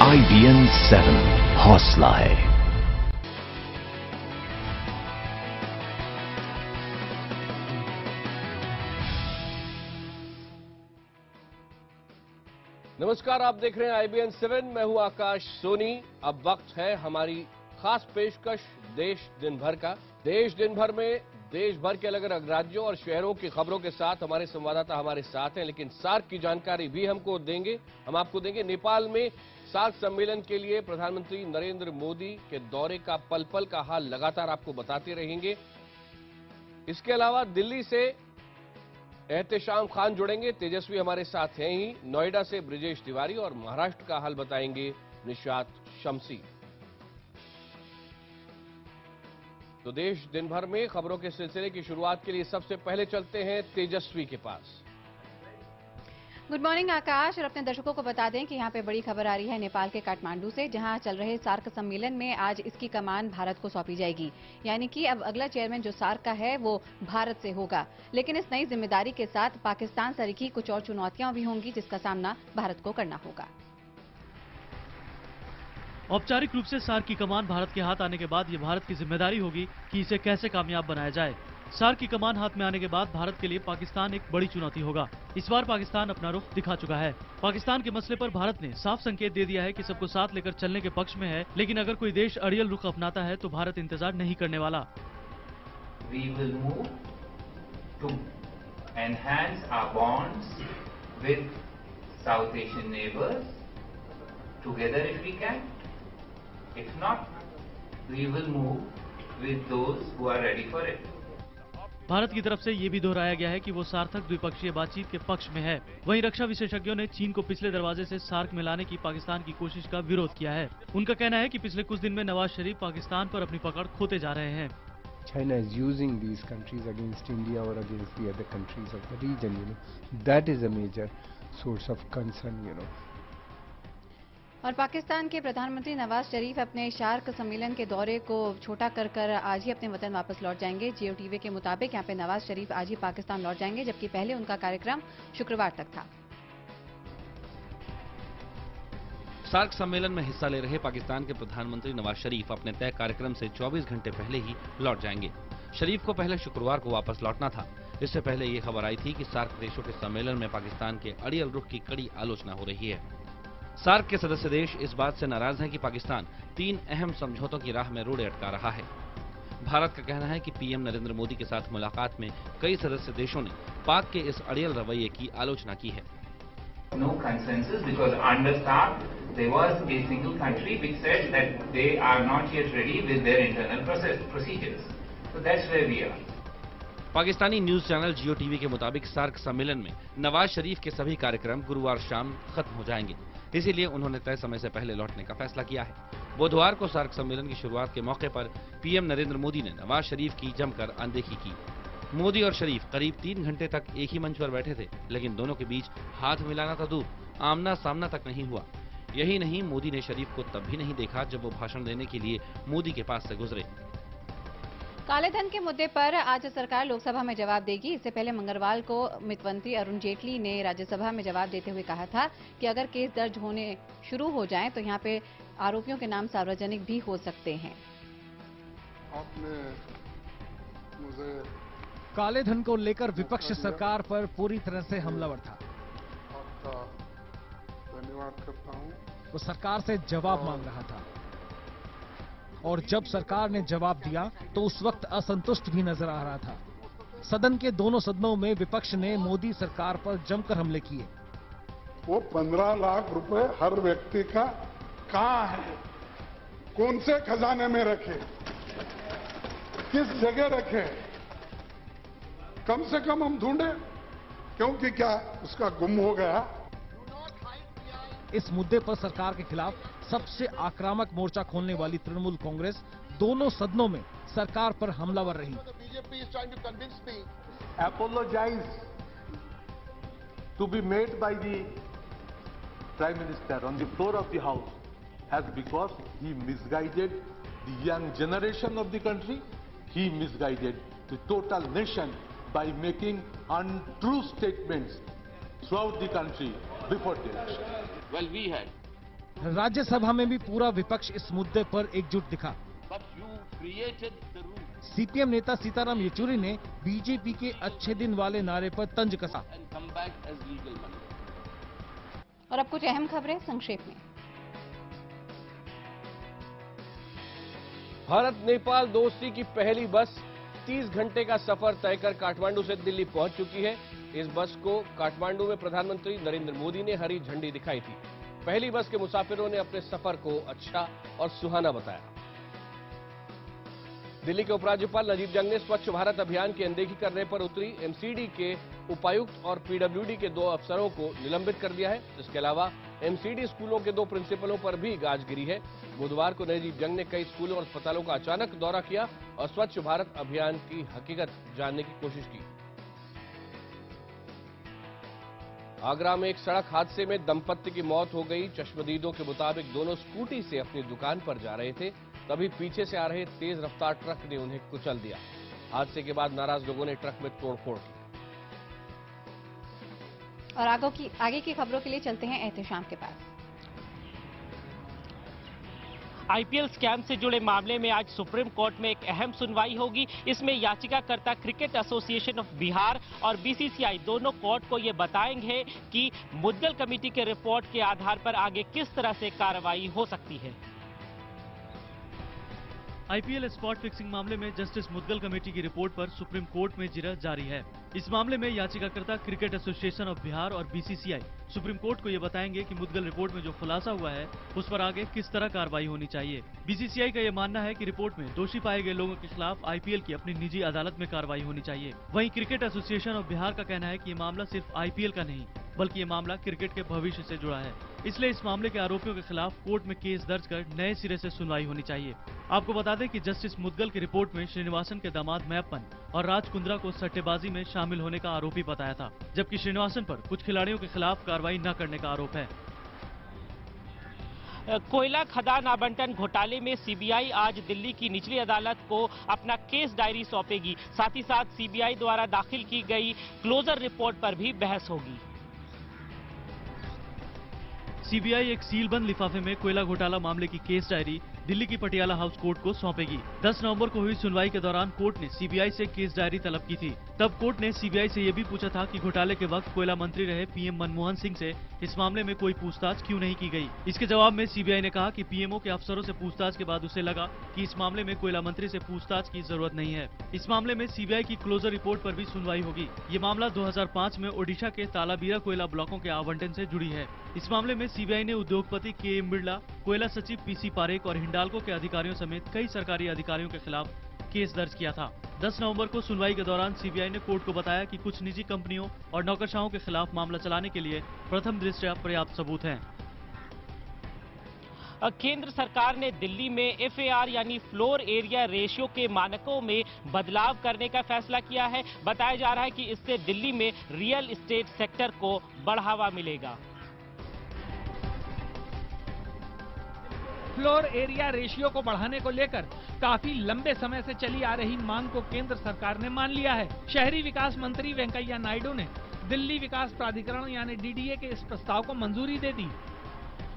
IBN 7 हौसला है। नमस्कार, आप देख रहे हैं IBN 7। मैं हूं आकाश सोनी। अब वक्त है हमारी खास पेशकश देश दिन भर का। देश दिन भर में देश भर के अलग अलग राज्यों और शहरों की खबरों के साथ हमारे संवाददाता हमारे साथ हैं, लेकिन सार्क की जानकारी भी हम आपको देंगे। नेपाल में सार्क सम्मेलन के लिए प्रधानमंत्री नरेंद्र मोदी के दौरे का पल पल का हाल लगातार आपको बताते रहेंगे। इसके अलावा दिल्ली से एहतेशाम खान जुड़ेंगे, तेजस्वी हमारे साथ हैं ही। नोएडा से ब्रिजेश तिवारी और महाराष्ट्र का हाल बताएंगे निशात शमसी। तो देश दिन भर में खबरों के सिलसिले की शुरुआत के लिए सबसे पहले चलते हैं तेजस्वी के पास। गुड मॉर्निंग आकाश, और अपने दर्शकों को बता दें कि यहाँ पे बड़ी खबर आ रही है नेपाल के काठमांडू से, जहाँ चल रहे सार्क सम्मेलन में आज इसकी कमान भारत को सौंपी जाएगी। यानी कि अब अगला चेयरमैन जो सार्क का है वो भारत से होगा। लेकिन इस नई जिम्मेदारी के साथ पाकिस्तान सरीखी कुछ और चुनौतियां भी होंगी, जिसका सामना भारत को करना होगा। औपचारिक रूप से सार्क की कमान भारत के हाथ आने के बाद ये भारत की जिम्मेदारी होगी कि इसे कैसे कामयाब बनाया जाए। सार्क की कमान हाथ में आने के बाद भारत के लिए पाकिस्तान एक बड़ी चुनौती होगा। इस बार पाकिस्तान अपना रुख दिखा चुका है। पाकिस्तान के मसले पर भारत ने साफ संकेत दे दिया है कि सबको साथ लेकर चलने के पक्ष में है, लेकिन अगर कोई देश अड़ियल रुख अपनाता है तो भारत इंतजार नहीं करने वाला। We will move to enhance our bonds with South Asian neighbors together if we can. If not, we will move with those who are ready for it. Bharat की तरफ से ये भी दोहराया गया है कि वो सार्थक द्विपक्षीय बातचीत के पक्ष में है। वहीं रक्षा विशेषज्ञों ने चीन को पिछले दरवाजे से सार्क में लाने की पाकिस्तान की कोशिश का विरोध किया है। उनका कहना है कि पिछले कुछ दिन में नवाज शरीफ पाकिस्तान पर अपनी पकड़ खोते जा रहे हैं। China is using these countries against India or against the other countries of the region, That is a major source of concern, और पाकिस्तान के प्रधानमंत्री नवाज शरीफ अपने सार्क सम्मेलन के दौरे को छोटा कर आज ही अपने वतन वापस लौट जाएंगे। जियो टीवी के मुताबिक यहाँ पे नवाज शरीफ आज ही पाकिस्तान लौट जाएंगे, जबकि पहले उनका कार्यक्रम शुक्रवार तक था। सार्क सम्मेलन में हिस्सा ले रहे पाकिस्तान के प्रधानमंत्री नवाज शरीफ अपने तय कार्यक्रम से 24 घंटे पहले ही लौट जाएंगे। शरीफ को पहले शुक्रवार को वापस लौटना था। इससे पहले ये खबर आई थी कि सार्क देशों के सम्मेलन में पाकिस्तान के अड़ियल रुख की कड़ी आलोचना हो रही है। सार्क के सदस्य देश इस बात से नाराज हैं कि पाकिस्तान 3 अहम समझौतों की राह में रोड़े अटका रहा है। भारत का कहना है कि पीएम नरेंद्र मोदी के साथ मुलाकात में कई सदस्य देशों ने पाक के इस अड़ियल रवैये की आलोचना की है। No consensus because under SARC there was a single country which said that they are not yet ready with their internal procedures. So that's where we are. Pakistani news channel Jio TV के मुताबिक SAARC सम्मेलन में नवाज शरीफ के सभी कार्यक्रम गुरुवार शाम खत्म हो जाएंगे। इसीलिए उन्होंने तय समय से पहले लौटने का फैसला किया है। बुधवार को सार्क सम्मेलन की शुरुआत के मौके पर पीएम नरेंद्र मोदी ने नवाज शरीफ की जमकर अनदेखी की। मोदी और शरीफ करीब 3 घंटे तक एक ही मंच पर बैठे थे, लेकिन दोनों के बीच हाथ मिलाना तो दूर, आमना सामना तक नहीं हुआ। यही नहीं, मोदी ने शरीफ को तब भी नहीं देखा जब वो भाषण देने के लिए मोदी के पास से गुजरे। काले धन के मुद्दे पर आज सरकार लोकसभा में जवाब देगी। इससे पहले मंगलवार को वित्त मंत्री अरुण जेटली ने राज्यसभा में जवाब देते हुए कहा था कि अगर केस दर्ज होने शुरू हो जाएं तो यहां पे आरोपियों के नाम सार्वजनिक भी हो सकते हैं। आपने मुझे काले धन को लेकर विपक्ष सरकार पर पूरी तरह से हमलावर था। आपका धन्यवाद करता हूं। वो सरकार से जवाब मांग रहा था, और जब सरकार ने जवाब दिया तो उस वक्त असंतुष्ट भी नजर आ रहा था। सदन के दोनों सदनों में विपक्ष ने मोदी सरकार पर जमकर हमले किए। वो 15 लाख रुपए हर व्यक्ति का कहां है, कौन से खजाने में रखे, किस जगह रखे, कम से कम हम ढूंढे, क्योंकि क्या उसका गुम हो गया। इस मुद्दे पर सरकार के खिलाफ सबसे आक्रामक मोर्चा खोलने वाली तृणमूल कांग्रेस दोनों सदनों में सरकार पर हमलावर रही। Apologize to be made by the Prime Minister on the floor of the House as because he misguided the young generation of the country, he misguided the total nation by making untrue statements throughout the country before the election. Well, we had Rajya Sabha में भी पूरा विपक्ष इस मुद्दे पर एकजुट दिखा। CPM नेता सीताराम येचुरी ने बीजेपी के अच्छे दिन वाले नारे पर तंज कसा। और अब कुछ अहम खबरें संक्षेप में। भारत नेपाल दोस्ती की पहली बस 30 घंटे का सफर तय कर काठमांडू से दिल्ली पहुंच चुकी है। इस बस को काठमांडू में प्रधानमंत्री नरेंद्र मोदी ने हरी झंडी दिखाई थी। पहली बस के मुसाफिरों ने अपने सफर को अच्छा और सुहाना बताया। दिल्ली के उपराज्यपाल नजीब जंग ने स्वच्छ भारत अभियान की अनदेखी करने पर उत्तरी एमसीडी के उपायुक्त और पीडब्ल्यूडी के 2 अफसरों को निलंबित कर दिया है। इसके अलावा एमसीडी स्कूलों के 2 प्रिंसिपलों पर भी गाज गिरी है। बुधवार को नजीब जंग ने कई स्कूलों और अस्पतालों का अचानक दौरा किया और स्वच्छ भारत अभियान की हकीकत जानने की कोशिश की। आगरा में एक सड़क हादसे में दंपत्ति की मौत हो गई। चश्मदीदों के मुताबिक दोनों स्कूटी से अपनी दुकान पर जा रहे थे, तभी पीछे से आ रहे तेज रफ्तार ट्रक ने उन्हें कुचल दिया। हादसे के बाद नाराज लोगों ने ट्रक में तोड़फोड़ की। और आगे की खबरों के लिए चलते हैं एहतेशाम के पास। आईपीएल स्कैम से जुड़े मामले में आज सुप्रीम कोर्ट में एक अहम सुनवाई होगी। इसमें याचिकाकर्ता क्रिकेट एसोसिएशन ऑफ बिहार और बीसीसीआई दोनों कोर्ट को ये बताएंगे कि मुद्गल कमेटी के रिपोर्ट के आधार पर आगे किस तरह से कार्रवाई हो सकती है। आईपीएल स्पॉट फिक्सिंग मामले में जस्टिस मुद्गल कमेटी की रिपोर्ट पर सुप्रीम कोर्ट में जिरह जारी है। इस मामले में याचिकाकर्ता क्रिकेट एसोसिएशन ऑफ बिहार और बीसीसीआई सुप्रीम कोर्ट को ये बताएंगे कि मुद्गल रिपोर्ट में जो खुलासा हुआ है उस पर आगे किस तरह कार्रवाई होनी चाहिए। बीसीसीआई का ये मानना है कि रिपोर्ट में दोषी पाए गए लोगों के खिलाफ आईपीएल की अपनी निजी अदालत में कार्रवाई होनी चाहिए। वहीं क्रिकेट एसोसिएशन ऑफ बिहार का कहना है कि ये मामला सिर्फ आईपीएल का नहीं बल्कि ये मामला क्रिकेट के भविष्य से जुड़ा है, इसलिए इस मामले के आरोपियों के खिलाफ कोर्ट में केस दर्ज कर नए सिरे से सुनवाई होनी चाहिए। आपको बता दें कि जस्टिस मुद्गल की रिपोर्ट में श्रीनिवासन के दामाद मैप्पन और राज कुंद्रा को सट्टेबाजी में शामिल होने का आरोपी बताया था, जबकि श्रीनिवासन पर कुछ खिलाड़ियों के खिलाफ कार्रवाई न करने का आरोप है। कोयला खदान आवंटन घोटाले में सीबीआई आज दिल्ली की निचली अदालत को अपना केस डायरी सौंपेगी। साथ ही साथ सीबीआई द्वारा दाखिल की गई क्लोजर रिपोर्ट पर भी बहस होगी। सीबीआई एक सीलबंद लिफाफे में कोयला घोटाला मामले की केस डायरी दिल्ली की पटियाला हाउस कोर्ट को सौंपेगी। 10 नवंबर को हुई सुनवाई के दौरान कोर्ट ने सीबीआई से केस डायरी तलब की थी। तब कोर्ट ने सीबीआई से ये भी पूछा था कि घोटाले के वक्त कोयला मंत्री रहे पीएम मनमोहन सिंह से इस मामले में कोई पूछताछ क्यों नहीं की गई। इसके जवाब में सीबीआई ने कहा कि पीएमओ के अफसरों से पूछताछ के बाद उसे लगा कि इस मामले में कोयला मंत्री से पूछताछ की जरूरत नहीं है। इस मामले में सीबीआई की क्लोजर रिपोर्ट पर भी सुनवाई होगी। ये मामला 2005 में ओडिशा के तालाबीरा कोयला ब्लॉकों के आवंटन से जुड़ी है। इस मामले में सीबीआई ने उद्योगपति के.एम. बिरला, कोयला सचिव पीसी पारेख और हिंडाल्को के अधिकारियों समेत कई सरकारी अधिकारियों के खिलाफ केस दर्ज किया था। 10 नवंबर को सुनवाई के दौरान सीबीआई ने कोर्ट को बताया कि कुछ निजी कंपनियों और नौकरशाहों के खिलाफ मामला चलाने के लिए प्रथम दृष्टया पर्याप्त सबूत हैं। केंद्र सरकार ने दिल्ली में एफएआर यानी फ्लोर एरिया रेशियो के मानकों में बदलाव करने का फैसला किया है। बताया जा रहा है कि इससे दिल्ली में रियल एस्टेट सेक्टर को बढ़ावा मिलेगा। फ्लोर एरिया रेशियो को बढ़ाने को लेकर काफी लंबे समय से चली आ रही मांग को केंद्र सरकार ने मान लिया है। शहरी विकास मंत्री वेंकैया नायडू ने दिल्ली विकास प्राधिकरण यानी डीडीए के इस प्रस्ताव को मंजूरी दे दी।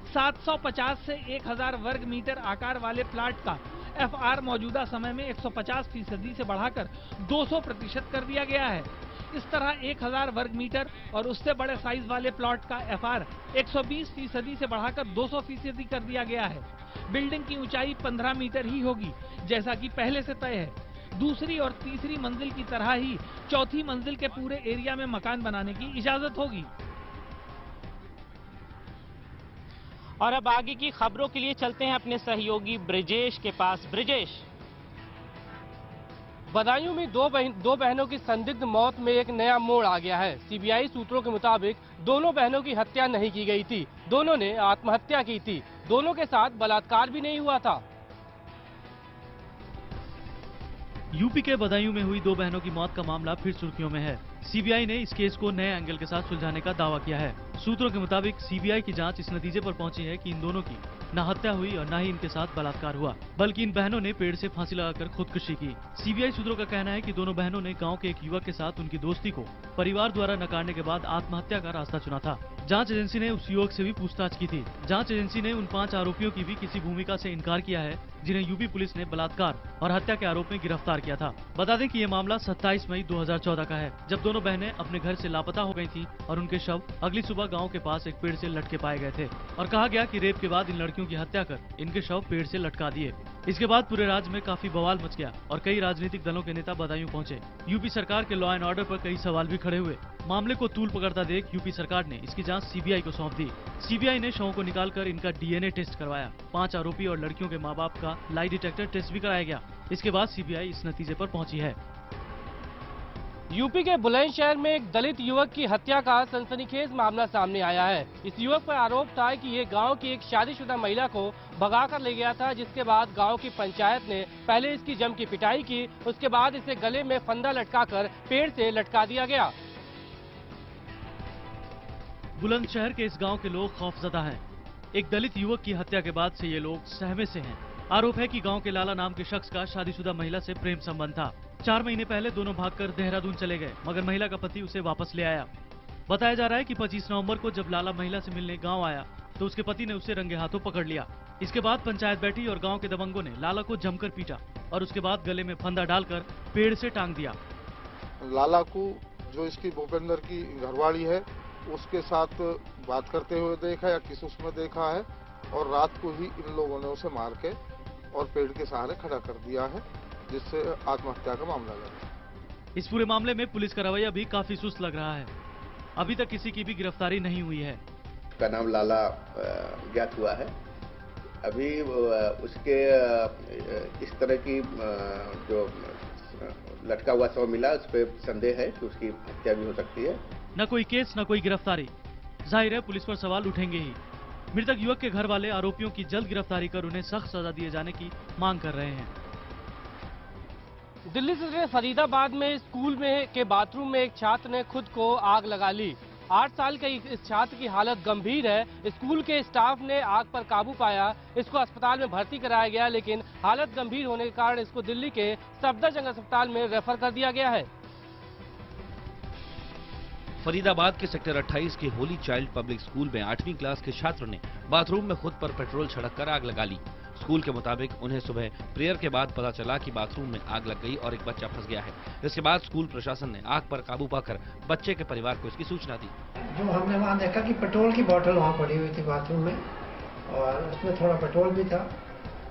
750 से 1000 वर्ग मीटर आकार वाले प्लाट का एफआर मौजूदा समय में 150% से बढ़ाकर 200% कर दिया गया है। इस तरह 1000 वर्ग मीटर और उससे बड़े साइज वाले प्लॉट का एफआर 120% से बढ़ाकर 200% कर दिया गया है। बिल्डिंग की ऊंचाई 15 मीटर ही होगी, जैसा कि पहले से तय है। दूसरी और तीसरी मंजिल की तरह ही चौथी मंजिल के पूरे एरिया में मकान बनाने की इजाजत होगी। और अब आगे की खबरों के लिए चलते हैं अपने सहयोगी ब्रिजेश के पास। ब्रिजेश, बदायूं में दो बहनों की संदिग्ध मौत में एक नया मोड़ आ गया है। सीबीआई सूत्रों के मुताबिक दोनों बहनों की हत्या नहीं की गई थी, दोनों ने आत्महत्या की थी। दोनों के साथ बलात्कार भी नहीं हुआ था। यूपी के बदायूं में हुई 2 बहनों की मौत का मामला फिर सुर्खियों में है। सीबीआई ने इस केस को नए एंगल के साथ सुलझाने का दावा किया है। सूत्रों के मुताबिक सीबीआई की जांच इस नतीजे पर पहुंची है कि इन दोनों की न हत्या हुई और न ही इनके साथ बलात्कार हुआ, बल्कि इन बहनों ने पेड़ से फांसी लगाकर खुदकुशी की। सीबीआई सूत्रों का कहना है कि दोनों बहनों ने गांव के एक युवक के साथ उनकी दोस्ती को परिवार द्वारा नकारने के बाद आत्महत्या का रास्ता चुना था। जांच एजेंसी ने उस युवक से भी पूछताछ की थी। जांच एजेंसी ने उन 5 आरोपियों की भी किसी भूमिका से इनकार किया है जिन्हें यूपी पुलिस ने बलात्कार और हत्या के आरोप में गिरफ्तार किया था। बता दें कि ये मामला 27 मई 2014 का है, जब दोनों बहनें अपने घर से लापता हो गई थीं और उनके शव अगली सुबह गांव के पास एक पेड़ से लटके पाए गए थे और कहा गया कि रेप के बाद इन लड़कियों की हत्या कर इनके शव पेड़ से लटका दिए। इसके बाद पूरे राज्य में काफी बवाल मच गया और कई राजनीतिक दलों के नेता बदायूं पहुंचे। यूपी सरकार के लॉ एंड ऑर्डर पर कई सवाल भी खड़े हुए। मामले को तूल पकड़ता देख यूपी सरकार ने इसकी जांच सीबीआई को सौंप दी। सीबीआई ने शवों को निकालकर इनका डीएनए टेस्ट करवाया। 5 आरोपी और लड़कियों के माँ बाप का लाई डिटेक्टर टेस्ट भी कराया गया। इसके बाद सीबीआई इस नतीजे पर पहुंची है। यूपी के बुलंदशहर में एक दलित युवक की हत्या का सनसनीखेज मामला सामने आया है। इस युवक पर आरोप था कि ये गांव की एक शादीशुदा महिला को भगाकर ले गया था, जिसके बाद गांव की पंचायत ने पहले इसकी जम की पिटाई की, उसके बाद इसे गले में फंदा लटकाकर पेड़ से लटका दिया गया। बुलंदशहर के इस गांव के लोग खौफजदा हैं। एक दलित युवक की हत्या के बाद से ये लोग सहमे से हैं। आरोप है कि गांव के लाला नाम के शख्स का शादीशुदा महिला से प्रेम संबंध था। 4 महीने पहले दोनों भागकर देहरादून चले गए, मगर महिला का पति उसे वापस ले आया। बताया जा रहा है कि 25 नवंबर को जब लाला महिला से मिलने गांव आया तो उसके पति ने उसे रंगे हाथों पकड़ लिया। इसके बाद पंचायत बैठी और गांव के दबंगों ने लाला को जमकर पीटा और उसके बाद गले में फंदा डालकर पेड़ से टांग दिया। लाला को जो इसकी भूपेंद्र की घरवाली है उसके साथ बात करते हुए देखा या किस उसमें देखा है, और रात को ही इन लोगों ने उसे मार के और पेड़ के सहारे खड़ा कर दिया है, जिससे आत्महत्या का मामला लगा। इस पूरे मामले में पुलिस का रवैया भी काफी सुस्त लग रहा है। अभी तक किसी की भी गिरफ्तारी नहीं हुई है। उसका नाम लाला ज्ञात हुआ है। अभी उसके इस तरह की जो लटका हुआ शव मिला, उस पर संदेह है कि उसकी हत्या भी हो सकती है। न कोई केस न कोई गिरफ्तारी, जाहिर है पुलिस पर सवाल उठेंगे ही। मृतक युवक के घर वाले आरोपियों की जल्द गिरफ्तारी कर उन्हें सख्त सजा दिए जाने की मांग कर रहे हैं। दिल्ली से फरीदाबाद में स्कूल में के बाथरूम में एक छात्र ने खुद को आग लगा ली। 8 साल के इस छात्र की हालत गंभीर है। स्कूल के स्टाफ ने आग पर काबू पाया, इसको अस्पताल में भर्ती कराया गया, लेकिन हालत गंभीर होने के कारण इसको दिल्ली के सफदरजंग अस्पताल में रेफर कर दिया गया है। फरीदाबाद के सेक्टर 28 के होली चाइल्ड पब्लिक स्कूल में 8वीं क्लास के छात्र ने बाथरूम में खुद पर पेट्रोल छिड़ककर आग लगा ली। स्कूल के मुताबिक उन्हें सुबह प्रेयर के बाद पता चला कि बाथरूम में आग लग गई और एक बच्चा फंस गया है। इसके बाद स्कूल प्रशासन ने आग पर काबू पाकर बच्चे के परिवार को इसकी सूचना दी। जो हमने वहाँ देखा कि पेट्रोल की बोतल वहाँ पड़ी हुई थी बाथरूम में, और उसमें थोड़ा पेट्रोल भी था,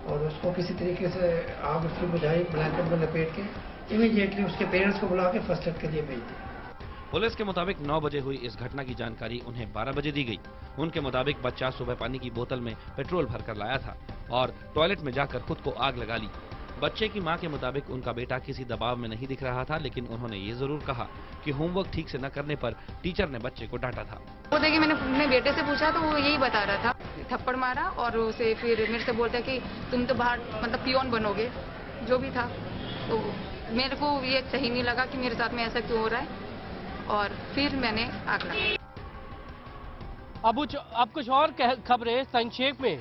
और उसको किसी तरीके से आग उसकी बुझाई, ब्लैंकेट में लपेट के इमीडिएटली उसके पेरेंट्स को बुला के फर्स्ट एड के लिए भेज दिया। पुलिस के मुताबिक 9 बजे हुई इस घटना की जानकारी उन्हें 12 बजे दी गई। उनके मुताबिक बच्चा सुबह पानी की बोतल में पेट्रोल भरकर लाया था और टॉयलेट में जाकर खुद को आग लगा ली। बच्चे की मां के मुताबिक उनका बेटा किसी दबाव में नहीं दिख रहा था, लेकिन उन्होंने ये जरूर कहा कि होमवर्क ठीक से न करने पर टीचर ने बच्चे को डांटा था। वो देखिए, मैंने अपने बेटे से पूछा तो वो यही बता रहा था, थप्पड़ मारा और उसे फिर मेरे से बोलता कि तुम तो बाहर मतलब पियोन बनोगे, जो भी था। तो मेरे को ये सही नहीं लगा कि मेरे साथ में ऐसा क्यों हो रहा है, और फिर मैंने आग लगाई। अब कुछ और खबरें संक्षेप में।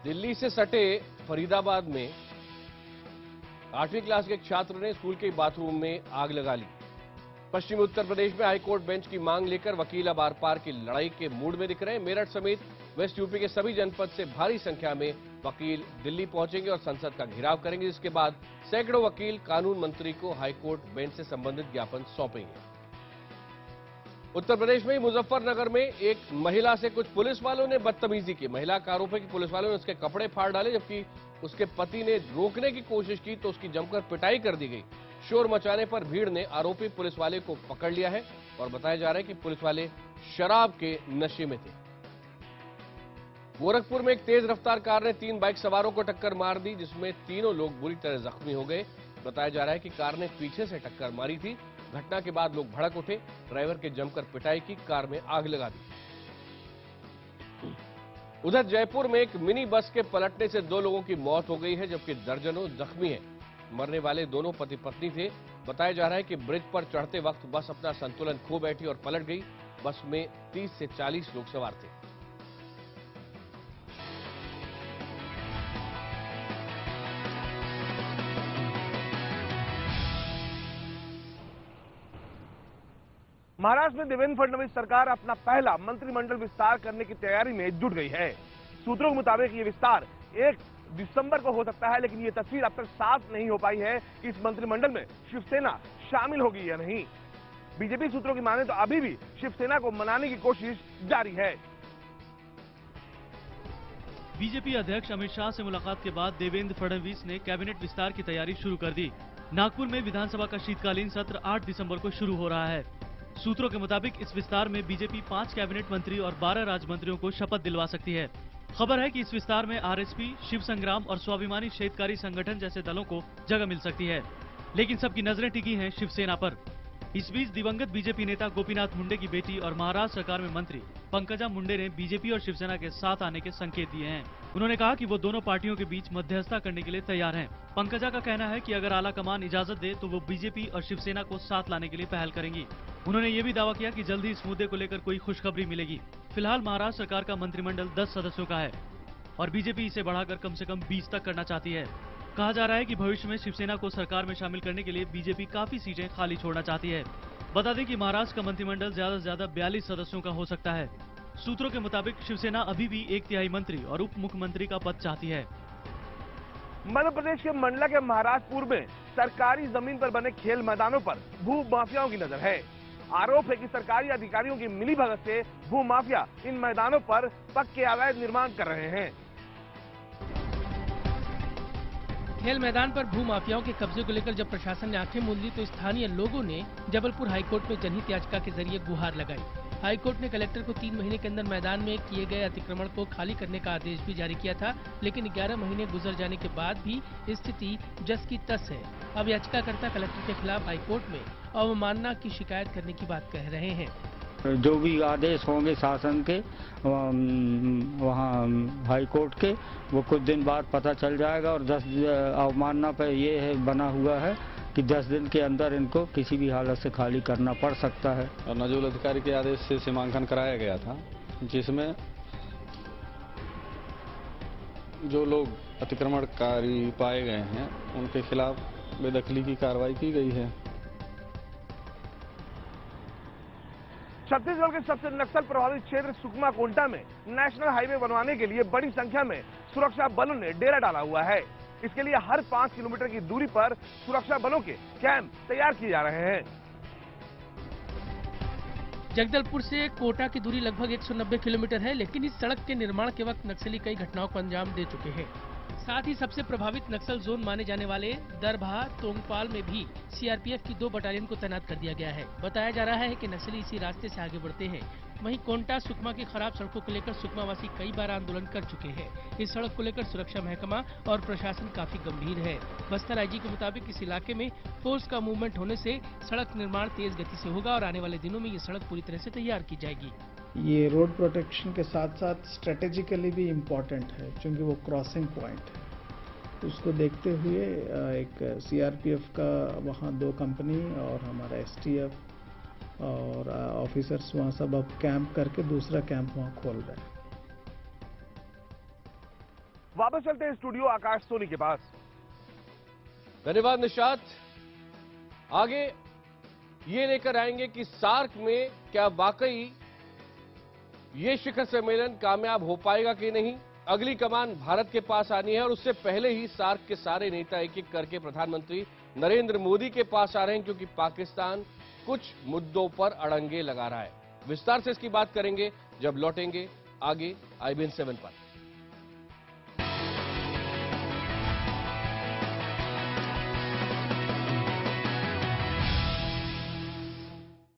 दिल्ली से सटे फरीदाबाद में 8वीं क्लास के एक छात्र ने स्कूल के बाथरूम में आग लगा ली। पश्चिमी उत्तर प्रदेश में हाईकोर्ट बेंच की मांग लेकर वकील अब आर पार की लड़ाई के मूड में दिख रहे हैं। मेरठ समेत वेस्ट यूपी के सभी जनपद से भारी संख्या में वकील दिल्ली पहुंचेंगे और संसद का घेराव करेंगे, जिसके बाद सैकड़ों वकील कानून मंत्री को हाईकोर्ट बेंच से संबंधित ज्ञापन सौंपेंगे। उत्तर प्रदेश में मुजफ्फरनगर में एक महिला से कुछ पुलिस वालों ने बदतमीजी की। महिला का आरोप है कि पुलिस वालों ने उसके कपड़े फाड़ डाले, जबकि उसके पति ने रोकने की कोशिश की तो उसकी जमकर पिटाई कर दी गई। शोर मचाने पर भीड़ ने आरोपी पुलिस वाले को पकड़ लिया है और बताया जा रहा है कि पुलिस वाले शराब के नशे में थे। गोरखपुर में एक तेज रफ्तार कार ने 3 बाइक सवारों को टक्कर मार दी, जिसमें तीनों लोग बुरी तरह जख्मी हो गए। बताया जा रहा है कि कार ने पीछे से टक्कर मारी थी। घटना के बाद लोग भड़क उठे, ड्राइवर के जमकर पिटाई की, कार में आग लगा दी। उधर जयपुर में एक मिनी बस के पलटने से 2 लोगों की मौत हो गई है, जबकि दर्जनों जख्मी हैं। मरने वाले दोनों पति पत्नी थे। बताया जा रहा है कि ब्रिज पर चढ़ते वक्त बस अपना संतुलन खो बैठी और पलट गई। बस में 30 से 40 लोग सवार थे। महाराष्ट्र में देवेंद्र फडणवीस सरकार अपना पहला मंत्रिमंडल विस्तार करने की तैयारी में जुट गई है। सूत्रों के मुताबिक ये विस्तार 1 दिसंबर को हो सकता है, लेकिन ये तस्वीर अब तक साफ नहीं हो पाई है कि इस मंत्रिमंडल में शिवसेना शामिल होगी या नहीं। बीजेपी सूत्रों की माने तो अभी भी शिवसेना को मनाने की कोशिश जारी है। बीजेपी अध्यक्ष अमित शाह से मुलाकात के बाद देवेंद्र फडणवीस ने कैबिनेट विस्तार की तैयारी शुरू कर दी। नागपुर में विधानसभा का शीतकालीन सत्र 8 दिसंबर को शुरू हो रहा है। सूत्रों के मुताबिक इस विस्तार में बीजेपी 5 कैबिनेट मंत्री और 12 राज्य मंत्रियों को शपथ दिलवा सकती है। खबर है कि इस विस्तार में आरएसपी, शिव संग्राम और स्वाभिमानी क्षेत्रकारी संगठन जैसे दलों को जगह मिल सकती है, लेकिन सबकी नजरें टिकी हैं शिवसेना पर। इस बीच दिवंगत बीजेपी नेता गोपीनाथ मुंडे की बेटी और महाराष्ट्र सरकार में मंत्री पंकजा मुंडे ने बीजेपी और शिवसेना के साथ आने के संकेत दिए हैं। उन्होंने कहा कि वो दोनों पार्टियों के बीच मध्यस्थता करने के लिए तैयार हैं। पंकजा का कहना है कि अगर आला कमान इजाजत दे तो वो बीजेपी और शिवसेना को साथ लाने के लिए पहल करेंगी। उन्होंने ये भी दावा किया कि जल्द ही इस मुद्दे को लेकर कोई खुशखबरी मिलेगी। फिलहाल महाराष्ट्र सरकार का मंत्रिमंडल 10 सदस्यों का है और बीजेपी इसे बढ़ाकर कम से कम 20 तक करना चाहती है। कहा जा रहा है कि भविष्य में शिवसेना को सरकार में शामिल करने के लिए बीजेपी काफी सीटें खाली छोड़ना चाहती है। बता दें कि महाराष्ट्र का मंत्रिमंडल ज्यादा से ज्यादा 42 सदस्यों का हो सकता है। सूत्रों के मुताबिक शिवसेना अभी भी 1/3 मंत्री और उप मुख्यमंत्री का पद चाहती है। मध्य प्रदेश के मंडला के महाराजपुर में सरकारी जमीन पर बने खेल मैदानों पर भू माफियाओं की नजर है। आरोप है कि सरकारी अधिकारियों की मिलीभगत से भू माफिया इन मैदानों पर पक्के अवैध निर्माण कर रहे हैं। खेल मैदान पर भू माफियाओं के कब्जे को लेकर जब प्रशासन ने आंखें मूंद ली तो स्थानीय लोगों ने जबलपुर हाईकोर्ट में जनहित याचिका के जरिए गुहार लगाई। हाईकोर्ट ने कलेक्टर को 3 महीने के अंदर मैदान में किए गए अतिक्रमण को खाली करने का आदेश भी जारी किया था, लेकिन 11 महीने गुजर जाने के बाद भी स्थिति जस की तस है। अब याचिकाकर्ता कलेक्टर के खिलाफ हाईकोर्ट में अवमानना की शिकायत करने की बात कह रहे हैं। जो भी आदेश होंगे शासन के वहाँ हाईकोर्ट के, वो कुछ दिन बाद पता चल जाएगा। और 10 अवमानना पर ये है बना हुआ है कि 10 दिन के अंदर इनको किसी भी हालत से खाली करना पड़ सकता है। और नजूल अधिकारी के आदेश से सीमांकन कराया गया था, जिसमें जो लोग अतिक्रमणकारी पाए गए हैं उनके खिलाफ बेदखली की कार्रवाई की गई है। छत्तीसगढ़ के सबसे नक्सल प्रभावित क्षेत्र सुकमा कोंटा में नेशनल हाईवे बनवाने के लिए बड़ी संख्या में सुरक्षा बलों ने डेरा डाला हुआ है। इसके लिए हर 5 किलोमीटर की दूरी पर सुरक्षा बलों के कैंप तैयार किए जा रहे हैं। जगदलपुर से कोटा की दूरी लगभग 190 किलोमीटर है, लेकिन इस सड़क के निर्माण के वक्त नक्सली कई घटनाओं को अंजाम दे चुके हैं। साथ ही सबसे प्रभावित नक्सल जोन माने जाने वाले दरभा तोंगपाल में भी सीआरपीएफ की 2 बटालियन को तैनात कर दिया गया है। बताया जा रहा है कि नक्सली इसी रास्ते से आगे बढ़ते हैं। वहीं कोंटा सुकमा की खराब सड़कों को लेकर सुकमा वासी कई बार आंदोलन कर चुके हैं। इस सड़क को लेकर सुरक्षा महकमा और प्रशासन काफी गंभीर है। बस्तर आईजी के मुताबिक इस इलाके में फोर्स का मूवमेंट होने से सड़क निर्माण तेज गति से होगा और आने वाले दिनों में ये सड़क पूरी तरह से तैयार की जाएगी। ये रोड प्रोटेक्शन के साथ साथ स्ट्रेटेजिकली भी इम्पोर्टेंट है, क्योंकि वो क्रॉसिंग पॉइंट है। उसको देखते हुए एक सीआरपीएफ का वहाँ 2 कंपनी और हमारा एसटीएफ और ऑफिसर्स वहाँ सब अब कैंप करके दूसरा कैंप वहाँ खोल रहे हैं। वापस चलते हैं स्टूडियो आकाश सोनी के पास। धन्यवाद निशात। आगे ये लेकर आएंगे कि सार्क में क्या वाकई ये शिखर सम्मेलन कामयाब हो पाएगा कि नहीं। अगली कमान भारत के पास आनी है और उससे पहले ही सार्क के सारे नेता एक एक करके प्रधानमंत्री नरेंद्र मोदी के पास आ रहे हैं, क्योंकि पाकिस्तान कुछ मुद्दों पर अड़ंगे लगा रहा है। विस्तार से इसकी बात करेंगे जब लौटेंगे आगे IBN 7 पर।